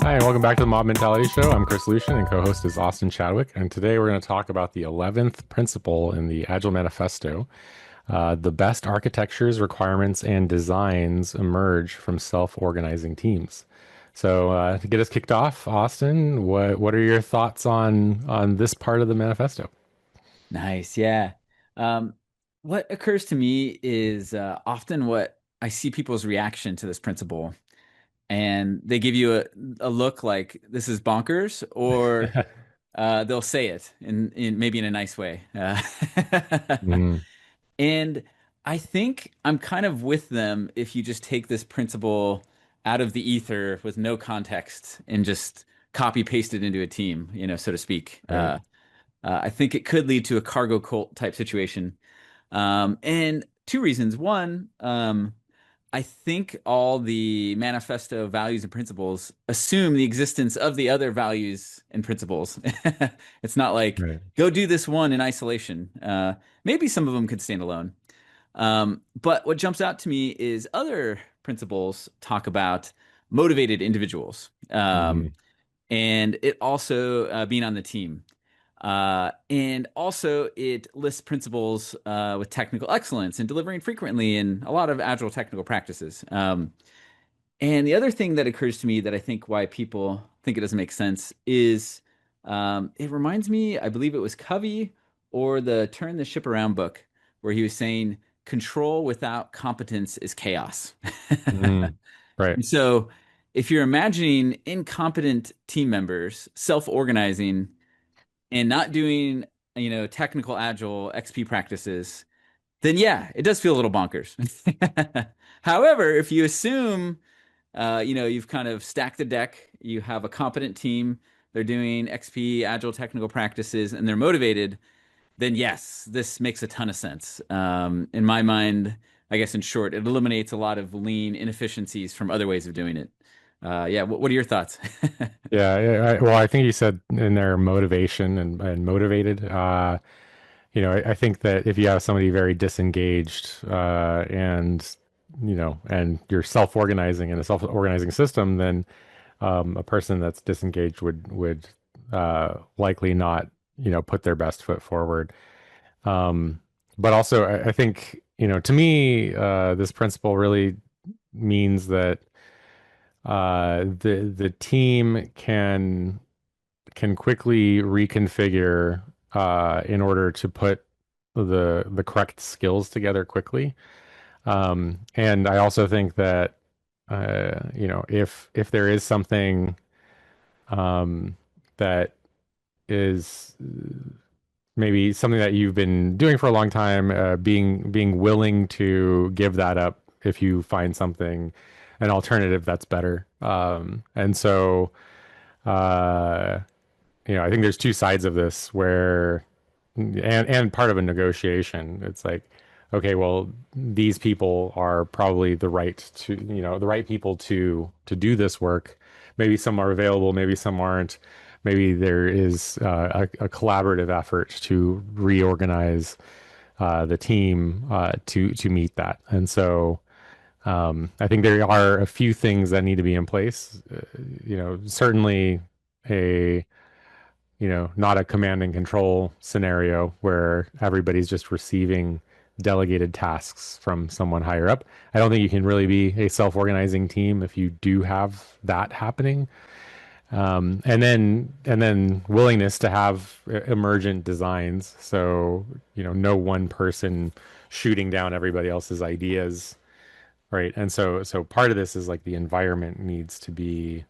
Hi, and welcome back to the Mob Mentality Show. I'm Chris Lucian, and co-host is Austin Chadwick. And today we're going to talk about the 11th principle in the Agile Manifesto. The best architectures, requirements, and designs emerge from self-organizing teams. So, to get us kicked off, Austin, what are your thoughts on this part of the manifesto? Nice, yeah. Um, what occurs to me is often what I see people's reaction to this principle, and they give you a look like this is bonkers, or they'll say it in maybe in a nice way. Mm, And I think I'm kind of with them if you just take this principle out of the ether with no context and just copy paste it into a team, so to speak. right. I think it could lead to a cargo cult type situation. And two reasons. One, I think all the manifesto values and principles assume the existence of the other values and principles. It's not like Right. go do this one in isolation. Maybe some of them could stand alone. But what jumps out to me is other principles talk about motivated individuals, Hmm. and it also being on the team. And also, it lists principles with technical excellence and delivering frequently and a lot of agile technical practices. And the other thing that occurs to me that I think why people think it doesn't make sense is it reminds me, I believe it was Covey or the Turn the Ship Around book, where he was saying control without competence is chaos. Mm, right. And so, if you're imagining incompetent team members self-organizing and not doing, technical agile XP practices, then yeah, it does feel a little bonkers. However, if you assume, you've kind of stacked the deck, you have a competent team, they're doing XP agile technical practices, and they're motivated, then yes, this makes a ton of sense. In my mind, I guess in short, it eliminates a lot of lean inefficiencies from other ways of doing it. Yeah, what are your thoughts? Well, I think you said in there motivation and motivated. I think that if you have somebody very disengaged, and you're self-organizing in a self-organizing system, then a person that's disengaged would likely not, put their best foot forward. Um, but also, I think, to me, this principle really means that the team can quickly reconfigure in order to put the correct skills together quickly. And I also think that if there is something um, that is maybe something that you've been doing for a long time, being willing to give that up if you find something an alternative that's better. And so uh, I think there's two sides of this where, and part of a negotiation, it's like, okay, well, these people are probably the right people to do this work. Maybe some are available, maybe some aren't. Maybe there is a collaborative effort to reorganize the team to meet that. And so I think there are a few things that need to be in place. Certainly a not a command and control scenario where everybody's just receiving delegated tasks from someone higher up. I don't think you can really be a self-organizing team if you do have that happening. And then willingness to have emergent designs. So, no one person shooting down everybody else's ideas, right? And so part of this is like the environment needs to be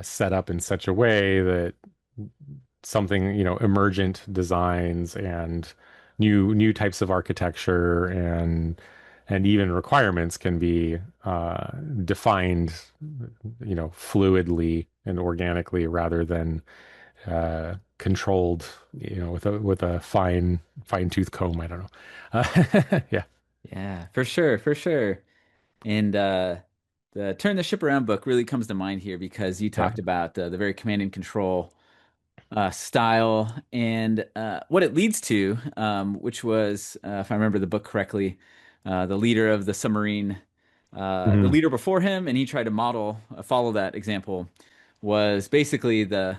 set up in such a way that something, emergent designs and new types of architecture and even requirements can be defined, fluidly and organically rather than controlled, with a fine tooth comb. I don't know. Yeah. Yeah, for sure, for sure. And the Turn the Ship Around book really comes to mind here because you Yeah. talked about the very command and control style and what it leads to, which was, if I remember the book correctly, the leader of the submarine, the Hmm. leader before him, and he tried to follow that example, was basically the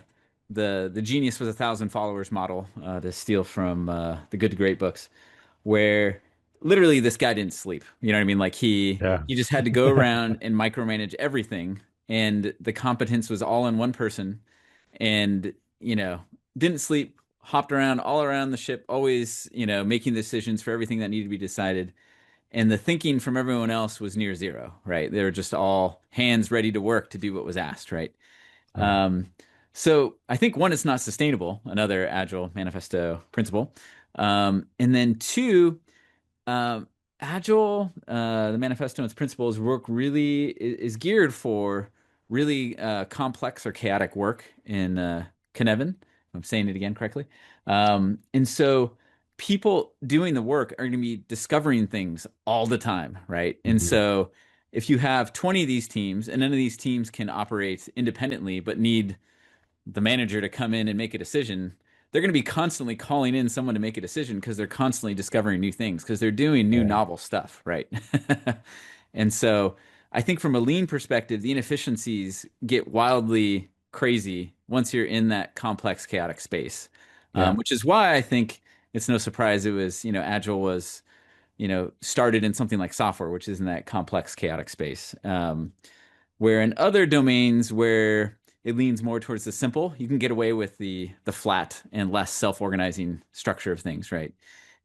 genius with 1,000 followers model, to steal from the Good to Great books, where literally this guy didn't sleep. You know what I mean? Like Yeah. he just had to go around and micromanage everything, and the competence was all in one person, and didn't sleep, hopped around all around the ship, always making decisions for everything that needed to be decided. And the thinking from everyone else was near zero, right? They were just all hands ready to work to do what was asked, right? Right. Um, so I think one, it's not sustainable, another Agile Manifesto principle. And then two, um, Agile, the manifesto and its principles work really is geared for really complex or chaotic work in Kinevin. If I'm saying it again correctly. And so people doing the work are going to be discovering things all the time, right? And Mhm. so if you have 20 of these teams and none of these teams can operate independently but need the manager to come in and make a decision, they're going to be constantly calling in someone to make a decision because they're constantly discovering new things because they're doing new Right. novel stuff, right? And so I think from a lean perspective, the inefficiencies get wildly crazy once you're in that complex, chaotic space, Yeah. which is why I think it's no surprise it was, Agile was, started in something like software, which is in that complex, chaotic space. Where in other domains where it leans more towards the simple, you can get away with the flat and less self-organizing structure of things, right?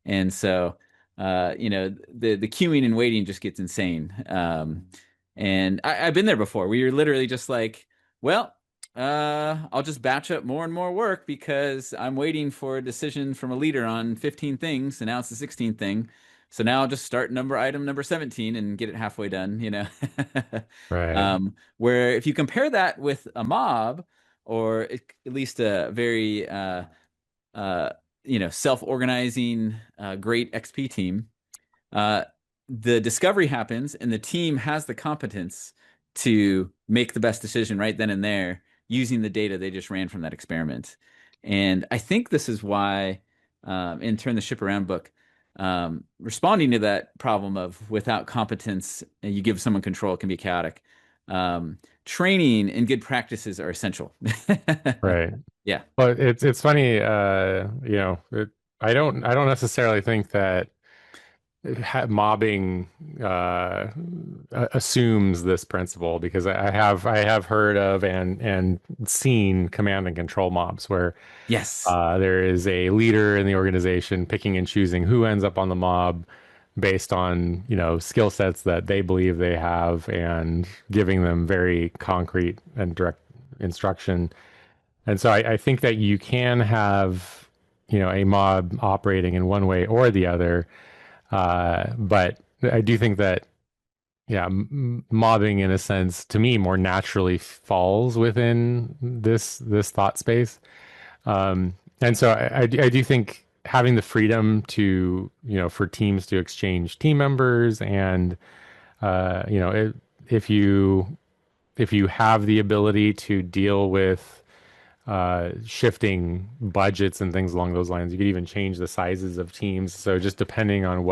And so, the queuing and waiting just gets insane. And I've been there before, where you're literally just like, well, I'll just batch up more and more work because I'm waiting for a decision from a leader on 15 things, and now it's the 16th thing. So now I'll just start item number 17 and get it halfway done. Right. Where if you compare that with a mob, or at least a very uh, self-organizing, great XP team, uh, the discovery happens and the team has the competence to make the best decision right then and there using the data they just ran from that experiment. And I think this is why, in Turn the Ship Around book, responding to that problem of without competence, and you give someone control, it can be chaotic. Training and good practices are essential. Right. Yeah. But it's funny, I don't necessarily think that mobbing assumes this principle because I have heard of and seen command and control mobs where Yes. there is a leader in the organization picking and choosing who ends up on the mob based on, skill sets that they believe they have and giving them very concrete and direct instruction. And so I think that you can have, a mob operating in one way or the other. But I do think that, yeah, mobbing in a sense, to me, more naturally falls within this thought space. And so I do think having the freedom to, for teams to exchange team members and, uh, you know, it, if you have the ability to deal with shifting budgets and things along those lines, you could even change the sizes of teams. So just depending on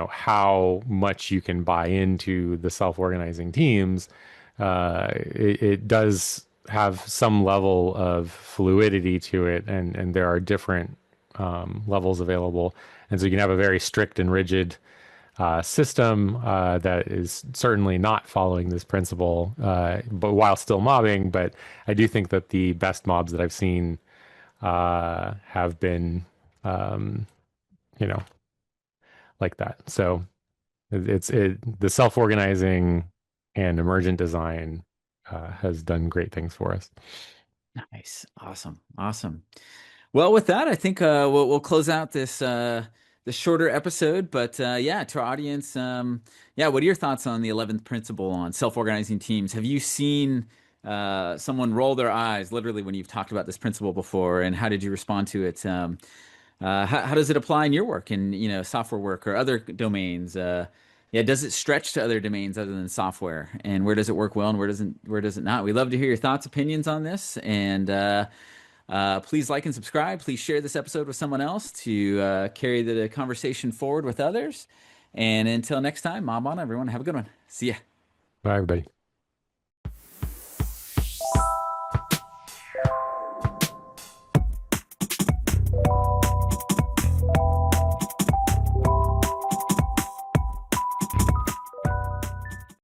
how much you can buy into the self-organizing teams, it does have some level of fluidity to it, and there are different levels available. And so you can have a very strict and rigid system that is certainly not following this principle, but while still mobbing. But I do think that the best mobs that I've seen have been, um, you know, like that. So the self-organizing and emergent design has done great things for us. Nice. Awesome. Awesome. Well, with that, I think we'll close out this shorter episode. But yeah, to our audience, yeah, what are your thoughts on the 11th principle on self-organizing teams? Have you seen someone roll their eyes literally when you've talked about this principle before, and how did you respond to it? How does it apply in your work, in software work or other domains? Yeah, does it stretch to other domains other than software? And where does it work well, and where does it not? We love to hear your thoughts, opinions on this, and please like and subscribe. Please share this episode with someone else to carry the conversation forward with others. And until next time, Mob on, everyone. Have a good one. See ya. Bye, everybody.